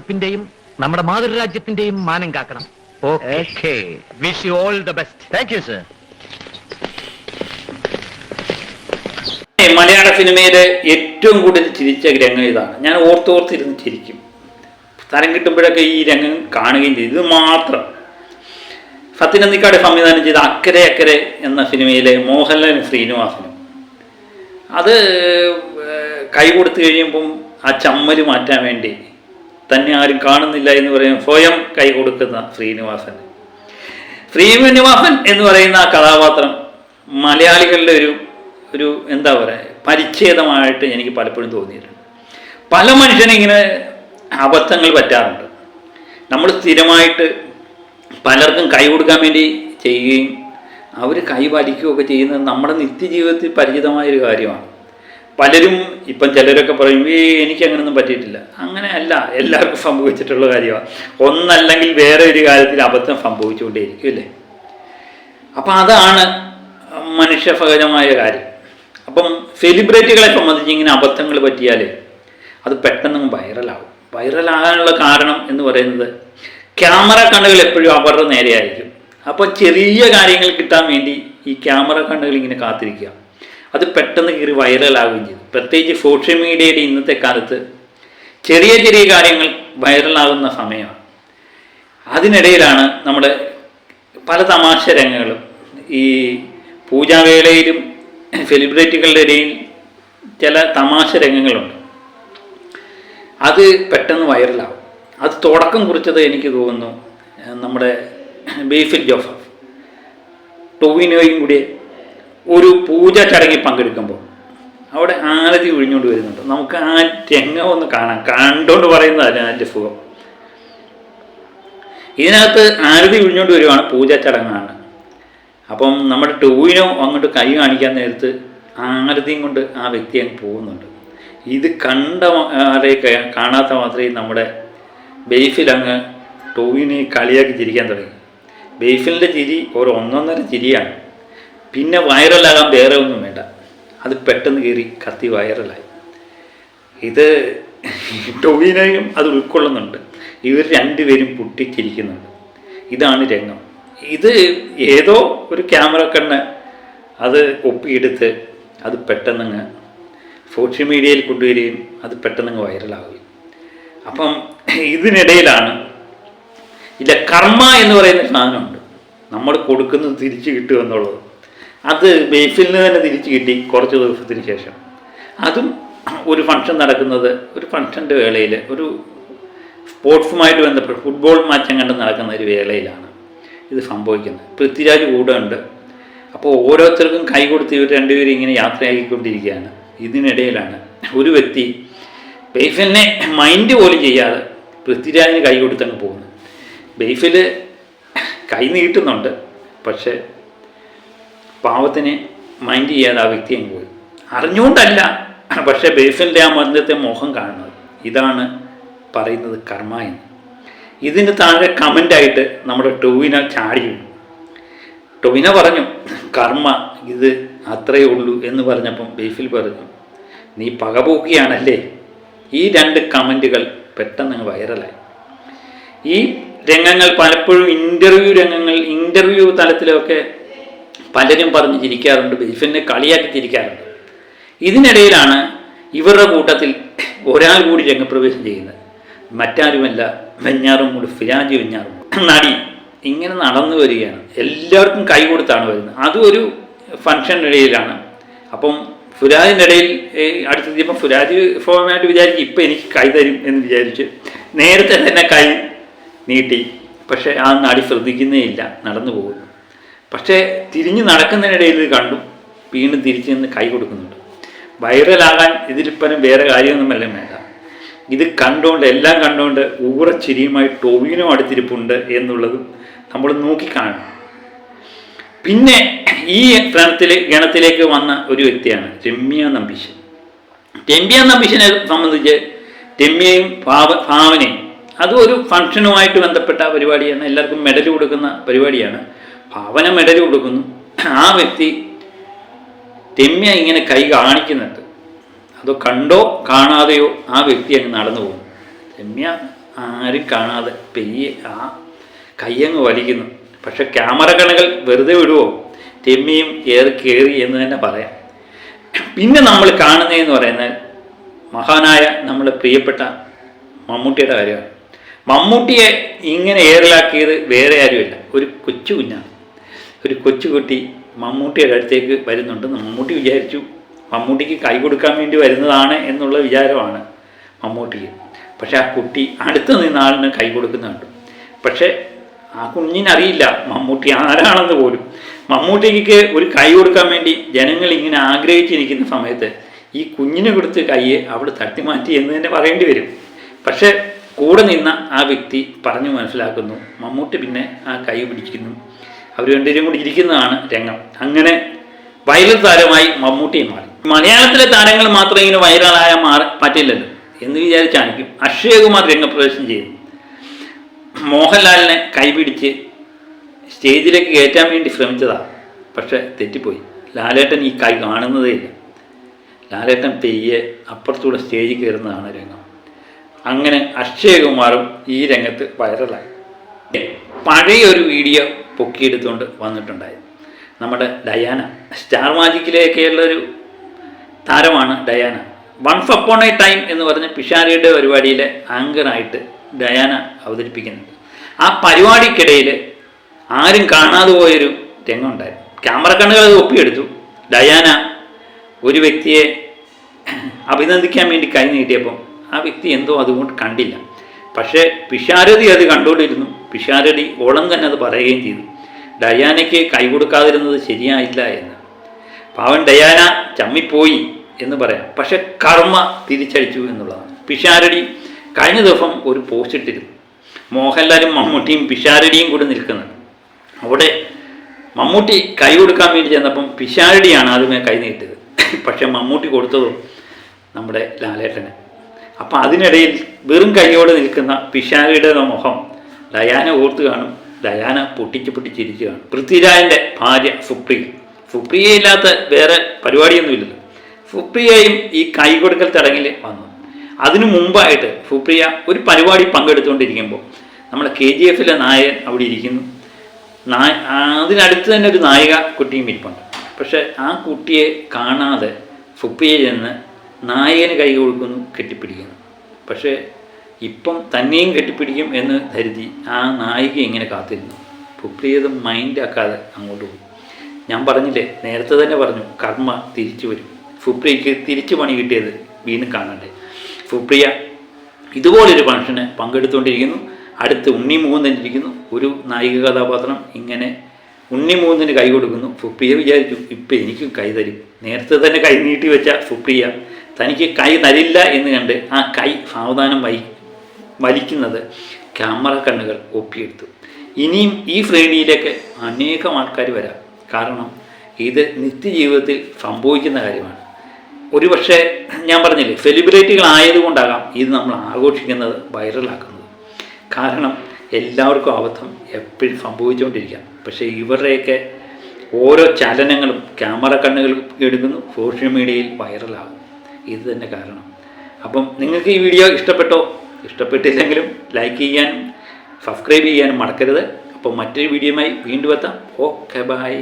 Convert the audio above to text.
വകുപ്പിന്റെയും നമ്മുടെ മാതൃരാജ്യത്തിന്റെയും മാനം കാക്കണം. Okay, wish you all the best. Thank you sir. മലയാള സിനിമയിലെ ഏറ്റവും കൂടുതൽ ചിരിച്ച രംഗം ഇതാണ്. ഞാൻ ഓർത്തോർത്തിരുന്ന് ചിരിക്കും. സ്ഥലം കിട്ടുമ്പോഴൊക്കെ ഈ രംഗം കാണുകയും ചെയ്തു. ഇത് മാത്രം സത്യനന്ദിക്കാട് സംവിധാനം ചെയ്ത അക്കരെ അക്കരെ എന്ന സിനിമയിലെ മോഹൻലാലും ശ്രീനിവാസനും അത് കൈ കൊടുത്തു കഴിയുമ്പം ആ ചമ്മല് മാറ്റാൻ വേണ്ടി തന്നെ ആരും കാണുന്നില്ല എന്ന് പറയും സ്വയം കൈ കൊടുക്കുന്ന ശ്രീനിവാസൻ എന്ന് പറയുന്ന ആ കഥാപാത്രം മലയാളികളുടെ ഒരു എന്താ പറയുക പരിച്ഛേദമായിട്ട് എനിക്ക് പലപ്പോഴും തോന്നിയിട്ടുണ്ട്. പല മനുഷ്യനും ഇങ്ങനെ അബദ്ധങ്ങൾ പറ്റാറുണ്ട്. നമ്മൾ സ്ഥിരമായിട്ട് പലർക്കും കൈ കൊടുക്കാൻ വേണ്ടി ചെയ്യുകയും അവർ കൈ വലിക്കുകയൊക്കെ ചെയ്യുന്നത് നമ്മുടെ നിത്യജീവിതത്തിൽ പരിചിതമായൊരു കാര്യമാണ്. പലരും ഇപ്പം ചിലരൊക്കെ പറയും എനിക്കങ്ങനൊന്നും പറ്റിയിട്ടില്ല. അങ്ങനെ അല്ല, എല്ലാവർക്കും സംഭവിച്ചിട്ടുള്ള കാര്യമാണ്. ഒന്നല്ലെങ്കിൽ വേറെ ഒരു കാര്യത്തിൽ അബദ്ധം സംഭവിച്ചുകൊണ്ടേയിരിക്കും അല്ലേ. അപ്പം അതാണ് മനുഷ്യ സഹജമായ കാര്യം. അപ്പം സെലിബ്രിറ്റികളെ സംബന്ധിച്ച് ഇങ്ങനെ അബദ്ധങ്ങൾ പറ്റിയാൽ അത് പെട്ടെന്ന് വൈറലാകും. വൈറലാകാനുള്ള കാരണം എന്ന് പറയുന്നത് ക്യാമറ കണ്ണുകൾ എപ്പോഴും അവരുടെ നേരെയായിരിക്കും. അപ്പോൾ ചെറിയ കാര്യങ്ങൾ കിട്ടാൻ വേണ്ടി ഈ ക്യാമറ കണ്ണുകൾ ഇങ്ങനെ കാത്തിരിക്കുക, അത് പെട്ടെന്ന് കയറി വൈറലാകുകയും ചെയ്തു. പ്രത്യേകിച്ച് സോഷ്യൽ മീഡിയയുടെ ഇന്നത്തെ കാലത്ത് ചെറിയ ചെറിയ കാര്യങ്ങൾ വൈറലാകുന്ന സമയമാണ്. അതിനിടയിലാണ് നമ്മുടെ പല തമാശ രംഗങ്ങളും ഈ പൂജാവേളയിലും സെലിബ്രിറ്റികളുടെ ഇടയിൽ ചില തമാശ രംഗങ്ങളുണ്ട്. അത് പെട്ടെന്ന് വൈറലാകും. അത് തുടക്കം കുറിച്ചത് എനിക്ക് തോന്നുന്നു നമ്മുടെ ബേസിൽ ജോസഫ് ടൊവിനോയും കൂടി ഒരു പൂജ ചടങ്ങിൽ പങ്കെടുക്കുമ്പോൾ അവിടെ ആരതി ഒഴിഞ്ഞുകൊണ്ട് വരുന്നുണ്ട്. നമുക്ക് ആ രംഗം ഒന്ന് കാണാം. കണ്ടുകൊണ്ട് പറയുന്നതല്ല അതിൻ്റെ സുഖം. ഇതിനകത്ത് ആരതി ഒഴിഞ്ഞുകൊണ്ട് വരുവാണ്, പൂജ ചടങ്ങാണ്. അപ്പം നമ്മുടെ ടൊവിനോ അങ്ങോട്ട് കൈ കാണിക്കാൻ നേരത്ത് ആരതിയും കൊണ്ട് ആ വ്യക്തി അങ്ങ് പോകുന്നുണ്ട്. ഇത് കണ്ട ആരെ കാണാത്ത മാത്രമേ നമ്മുടെ ബേസിൽ അങ്ങ് ടൊവിനെ കളിയാക്കി ചിരിക്കാൻ തുടങ്ങി. ബേസിലിൻ്റെ ചിരി ഒരു ഒന്നൊന്നര ചിരിയാണ്. പിന്നെ വൈറലാകാൻ വേറെ ഒന്നും വേണ്ട, അത് പെട്ടെന്ന് കയറി കത്തി വൈറലായി. ഇത് ടൊവിനോയും അത് ഉൾക്കൊള്ളുന്നുണ്ട്. ഇവർ രണ്ടുപേരും പൊട്ടിച്ചിരിക്കുന്നുണ്ട്. ഇതാണ് രംഗം. ഇത് ഏതോ ഒരു ക്യാമറ കണ്ണ് അത് ഒപ്പിയെടുത്ത് അത് പെട്ടെന്നങ്ങ് സോഷ്യൽ മീഡിയയിൽ കൊണ്ടുവരികയും അത് പെട്ടെന്നങ്ങ് വൈറലാവുകയും. അപ്പം ഇതിനിടയിലാണ് ഇല്ല കർമ്മ എന്ന് പറയുന്ന സാധനമുണ്ട്. നമ്മൾ കൊടുക്കുന്നത് തിരിച്ചു കിട്ടുക എന്നുള്ളത്. അത് ബേസിലിന് തന്നെ തിരിച്ചു കിട്ടി കുറച്ച് ദിവസത്തിന് ശേഷം. അതും ഒരു ഫംഗ്ഷൻ നടക്കുന്നത്, ഒരു ഫംഗ്ഷൻ്റെ വേളയിൽ, ഒരു സ്പോർട്സുമായിട്ട് ബന്ധപ്പെട്ട് ഫുട്ബോൾ മാച്ചം കണ്ട് നടക്കുന്ന ഒരു വേളയിലാണ് ഇത് സംഭവിക്കുന്നത്. പൃഥ്വിരാജ് കൂടെ ഉണ്ട്. അപ്പോൾ ഓരോരുത്തർക്കും കൈ കൊടുത്ത് ഇവർ രണ്ടുപേരും ഇങ്ങനെ യാത്രയാക്കിക്കൊണ്ടിരിക്കുകയാണ്. ഇതിനിടയിലാണ് ഒരു വ്യക്തി ബേസിലിനെ മൈൻഡ് പോലും ചെയ്യാതെ പൃഥ്വിരാജിന് കൈ കൊടുത്തങ്ങ് പോകുന്നത്. ബേസിൽ കൈ നീട്ടുന്നുണ്ട്, പക്ഷേ പാവത്തിനെ മൈൻഡ് ചെയ്യാതെ ആ വ്യക്തി അങ്ങ് പോയി. അറിഞ്ഞുകൊണ്ടല്ല, പക്ഷേ ബേസിലിൻ്റെ ആ ബന്ധത്തെ മോഹം കാണുന്നത്. ഇതാണ് പറയുന്നത് കർമ്മ എന്ന്. ഇതിന് താഴെ കമൻ്റായിട്ട് നമ്മുടെ ടൊവിനോ ചാടി വീണു. ടൊവിനോ പറഞ്ഞു കർമ്മ ഇത് അത്രയേ ഉള്ളൂ എന്ന് പറഞ്ഞപ്പം ബേസിൽ പറഞ്ഞു നീ പകപോക്കിയാണല്ലേ. ഈ രണ്ട് കമൻറ്റുകൾ പെട്ടെന്ന് വൈറലായി. ഈ രംഗങ്ങൾ പലപ്പോഴും ഇൻ്റർവ്യൂ തലത്തിലൊക്കെ പലരും പറഞ്ഞ് ചിരിക്കാറുണ്ട്, ബേസിലിനെ കളിയാക്കി ചിരിക്കാറുണ്ട്. ഇതിനിടയിലാണ് ഇവരുടെ കൂട്ടത്തിൽ ഒരാൾ കൂടി രംഗപ്രവേശം ചെയ്യുന്നത്. മറ്റാരുമല്ല, വെഞ്ഞാറുമൂട് ഫിരാജ് വെഞ്ഞാറുമൂട് നടി ഇങ്ങനെ നടന്നു വരികയാണ്. എല്ലാവർക്കും കൈ കൊടുത്താണ് വരുന്നത്. അതും ഒരു ഫംഗ്ഷനിടയിലാണ്. അപ്പം ഫുരാജിൻ്റെ ഇടയിൽ അടുത്തെത്തിയപ്പോൾ ഫുരാജ് ഫോമായിട്ട് വിചാരിക്കും ഇപ്പം എനിക്ക് കൈ തരും എന്ന് വിചാരിച്ച് നേരത്തെ തന്നെ കൈ നീട്ടി. പക്ഷേ ആ നടി ശ്രദ്ധിക്കുന്നേ ഇല്ല, നടന്നു പോകുന്നു. പക്ഷേ തിരിഞ്ഞ് നടക്കുന്നതിനിടയിൽ ഇത് കണ്ടു, വീണ്ടും തിരിച്ച് നിന്ന് കൈ കൊടുക്കുന്നുണ്ട്. വൈറലാകാൻ ഇതിലിപ്പനും വേറെ കാര്യമൊന്നുമല്ല വേണ്ട. ഇത് കണ്ടുകൊണ്ട് എല്ലാം കണ്ടുകൊണ്ട് ഊറച്ചിരിയുമായി ടൊവിനോ അടുത്തിരിപ്പുണ്ട് എന്നുള്ളതും നമ്മൾ നോക്കിക്കാണണം. പിന്നെ ഈ ഗണത്തിലേക്ക് വന്ന ഒരു വ്യക്തിയാണ് രമ്യ നമ്പീശൻ. രമ്യ നമ്പീശനെ സംബന്ധിച്ച് രമ്യയും ഭാവനയും അതും ഒരു ഫംഗ്ഷനുമായിട്ട് ബന്ധപ്പെട്ട പരിപാടിയാണ്. എല്ലാവർക്കും മെഡൽ കൊടുക്കുന്ന പരിപാടിയാണ്. ഭാവന മെഡൽ കൊടുക്കുന്നു. ആ വ്യക്തി രമ്യ ഇങ്ങനെ കൈ കാണിക്കുന്നുണ്ട്. അതോ കണ്ടോ കാണാതെയോ ആ വ്യക്തി അങ്ങ് നടന്നു പോകും. രമ്യ ആരും കാണാതെ പെയ്യെ ആ കയ്യങ്ങ് വലിക്കുന്നു. പക്ഷെ ക്യാമറ കണ്ണുകൾ വെറുതെ വിടുവോ? രമ്യയും ഏറെ കയറി എന്ന് തന്നെ പറയാം. പിന്നെ നമ്മൾ കാണുന്നതെന്ന് പറയുന്നത് മഹാനായ നമ്മുടെ പ്രിയപ്പെട്ട മമ്മൂട്ടിയുടെ കാര്യമാണ്. മമ്മൂട്ടിയെ ഇങ്ങനെ ഏറിലാക്കിയത് വേറെ ആരുമില്ല, ഒരു കൊച്ചു കുഞ്ഞാണ്. ഒരു കൊച്ചുകുട്ടി മമ്മൂട്ടിയുടെ അടുത്തേക്ക് വരുന്നുണ്ട്. മമ്മൂട്ടി വിചാരിച്ചു മമ്മൂട്ടിക്ക് കൈ കൊടുക്കാൻ വേണ്ടി വരുന്നതാണ് എന്നുള്ള വിചാരമാണ് മമ്മൂട്ടിക്ക്. പക്ഷെ ആ കുട്ടി അടുത്ത് നിന്ന് ആളിന് കൈ കൊടുക്കുന്നുണ്ട്. പക്ഷേ ആ കുഞ്ഞിനറിയില്ല മമ്മൂട്ടി ആരാണെന്ന് പോലും. മമ്മൂട്ടിക്ക് ഒരു കൈ കൊടുക്കാൻ വേണ്ടി ജനങ്ങൾ ഇങ്ങനെ ആഗ്രഹിച്ചിരിക്കുന്ന സമയത്ത് ഈ കുഞ്ഞിനെ കൊടുത്ത് കൈയെ അവിടെ തട്ടിമാറ്റി എന്ന് തന്നെ പറയേണ്ടി വരും. പക്ഷേ കൂടെ നിന്ന ആ വ്യക്തി പറഞ്ഞു മനസ്സിലാക്കുന്നു. മമ്മൂട്ടി പിന്നെ ആ കൈ പിടിക്കുന്നു. അവർ രണ്ടുപേരും കൂടി ഇരിക്കുന്നതാണ് രംഗം. അങ്ങനെ വൈറൽ താരമായി മമ്മൂട്ടിയും മാറി. മലയാളത്തിലെ താരങ്ങൾ മാത്രം ഇങ്ങനെ വൈറലായ പറ്റില്ലല്ലോ എന്ന് വിചാരിച്ചായിരിക്കും അക്ഷയകുമാർ രംഗപ്രവേശനം ചെയ്തു. മോഹൻലാലിനെ കൈപിടിച്ച് സ്റ്റേജിലേക്ക് കയറ്റാൻ വേണ്ടി ശ്രമിച്ചതാണ്. പക്ഷെ തെറ്റിപ്പോയി. ലാലേട്ടൻ ഈ കൈ കാണുന്നതേ ഇല്ല. ലാലേട്ടൻ പെയ്യെ അപ്പുറത്തൂടെ സ്റ്റേജിൽ കയറുന്നതാണ് രംഗം. അങ്ങനെ അക്ഷയകുമാറും ഈ രംഗത്ത് വൈറലായി. പഴയൊരു വീഡിയോ പൊക്കിയെടുത്തുകൊണ്ട് വന്നിട്ടുണ്ടായിരുന്നു നമ്മുടെ ഡയാന. സ്റ്റാർ മാജിക്കിലേക്കുള്ളൊരു താരമാണ് Diana. Once upon a time എന്ന് പറഞ്ഞ പിഷാരിയുടെ പരിപാടിയിലെ ആങ്കറായിട്ട് ഡയാന അവതരിപ്പിക്കുന്നുണ്ട്. ആ പരിപാടിക്കിടയിൽ ആരും കാണാതെ പോയൊരു രംഗം ഉണ്ടായിരുന്നു. ക്യാമറ കണ്ണുകൾ അത് ഒപ്പിയെടുത്തു. ഡയാന ഒരു വ്യക്തിയെ അഭിനന്ദിക്കാൻ വേണ്ടി കൈ നീട്ടിയപ്പം ആ വ്യക്തി എന്തോ അതുകൊണ്ട് കണ്ടില്ല. പക്ഷേ പിഷാരടി അത് കണ്ടുകൊണ്ടിരുന്നു. പിഷാരടി ഓളം തന്നെ അത് പറയുകയും ചെയ്തു, ഡയാനയ്ക്ക് കൈ കൊടുക്കാതിരുന്നത് ശരിയായില്ല എന്ന്. പാവൻ ഡയാന ചമ്മിപ്പോയി എന്ന് പറയാം. പക്ഷെ കർമ്മ തിരിച്ചടിച്ചു എന്നുള്ളതാണ്. പിഷാരടി കഴിഞ്ഞ ദിവസം ഒരു പോസ്റ്റ് ഇട്ടിരുന്നു. മോഹൻലാലും മമ്മൂട്ടിയും പിഷാരടിയും കൂടി നിൽക്കുന്നത്. അവിടെ മമ്മൂട്ടി കൈ കൊടുക്കാൻ വേണ്ടി ചെന്നപ്പം പിഷാരടിയാണ് ആദ്യമേ കൈ നീട്ടിയത്. പക്ഷെ മമ്മൂട്ടി കൊടുത്തതും നമ്മുടെ ലാലേട്ടന്. അപ്പം അതിനിടയിൽ വെറും കൈയോടെ നിൽക്കുന്ന പിഷാരടിയുടെ മുഖം ഡയാന ഓർത്ത് കാണും. ഡയാന പൊട്ടിച്ചിരിച്ചു കാണും. പൃഥ്വിരാജിൻ്റെ ഭാര്യ സുപ്രിയയില്ലാത്ത വേറെ പരിപാടിയൊന്നുമില്ലല്ലോ. സുപ്രിയയും ഈ കൈ കൊടുക്കൽ ചടങ്ങിൽ വന്നു. അതിനു മുമ്പായിട്ട് സുപ്രിയ ഒരു പരിപാടി പങ്കെടുത്തുകൊണ്ടിരിക്കുമ്പോൾ നമ്മുടെ KGF നായകൻ അവിടെ ഇരിക്കുന്നു. അതിനടുത്ത് തന്നെ ഒരു നായിക കുട്ടിയും ഇരിപ്പുണ്ട്. പക്ഷെ ആ കുട്ടിയെ കാണാതെ സുപ്രിയ ചെന്ന് നായകന് കൈ കൊടുക്കുന്നു, കെട്ടിപ്പിടിക്കുന്നു. പക്ഷേ ഇപ്പം തന്നെയും കെട്ടിപ്പിടിക്കും എന്ന് കരുതി ആ നായിക ഇങ്ങനെ കാത്തിരുന്നു. സുപ്രിയത് മൈൻഡാക്കാതെ അങ്ങോട്ട് പോകും. ഞാൻ പറഞ്ഞില്ലേ, നേരത്തെ തന്നെ പറഞ്ഞു, കർമ്മ തിരിച്ചു വരും. സുപ്രിയയ്ക്ക് തിരിച്ചു പണി കിട്ടിയത് വീണ്ടും കാണണ്ടേ. സുപ്രിയ ഇതുപോലൊരു ഫംഗ്ഷന് പങ്കെടുത്തുകൊണ്ടിരിക്കുന്നു. അടുത്ത് ഉണ്ണി മുകുന്ദൻ ഇരിക്കുന്നു. ഒരു നായിക കഥാപാത്രം ഇങ്ങനെ ഉണ്ണി മുകുന്ദന് കൈ കൊടുക്കുന്നു. സുപ്രിയ വിചാരിച്ചു ഇപ്പം എനിക്കും കൈ തരും. നേരത്തെ തന്നെ കൈ നീട്ടി വെച്ച സുപ്രിയ തനിക്ക് കൈ തരില്ല എന്ന് കണ്ട് ആ കൈ സാവധാനം വലിക്കുന്നത് ക്യാമറ കണ്ണുകൾ ഒപ്പിയെടുത്തു. ഇനിയും ഈ ശ്രേണിയിലേക്ക് അനേകം ആൾക്കാർ വരാം. കാരണം ഇത് നിത്യജീവിതത്തിൽ സംഭവിക്കുന്ന കാര്യമാണ്. ഒരുപക്ഷെ ഞാൻ പറഞ്ഞില്ലേ, സെലിബ്രിറ്റികളായതുകൊണ്ടാകാം ഇത് നമ്മൾ ആഘോഷിക്കുന്നത്, വൈറലാക്കുന്നത്. കാരണം എല്ലാവർക്കും അബദ്ധം എപ്പോഴും സംഭവിച്ചുകൊണ്ടിരിക്കാം. പക്ഷേ ഇവരുടെയൊക്കെ ഓരോ ചലനങ്ങളും ക്യാമറ കണ്ണുകൾ എടുക്കുന്നു, സോഷ്യൽ മീഡിയയിൽ വൈറലാകും. ഇത് തന്നെ കാരണം. അപ്പം നിങ്ങൾക്ക് ഈ വീഡിയോ ഇഷ്ടപ്പെട്ടോ? ഇഷ്ടപ്പെട്ടില്ലെങ്കിലും ലൈക്ക് ചെയ്യാനും സബ്സ്ക്രൈബ് ചെയ്യാനും മറക്കരുത്. അപ്പം മറ്റൊരു വീഡിയോയുമായി വീണ്ടും എത്താം. Okay, by.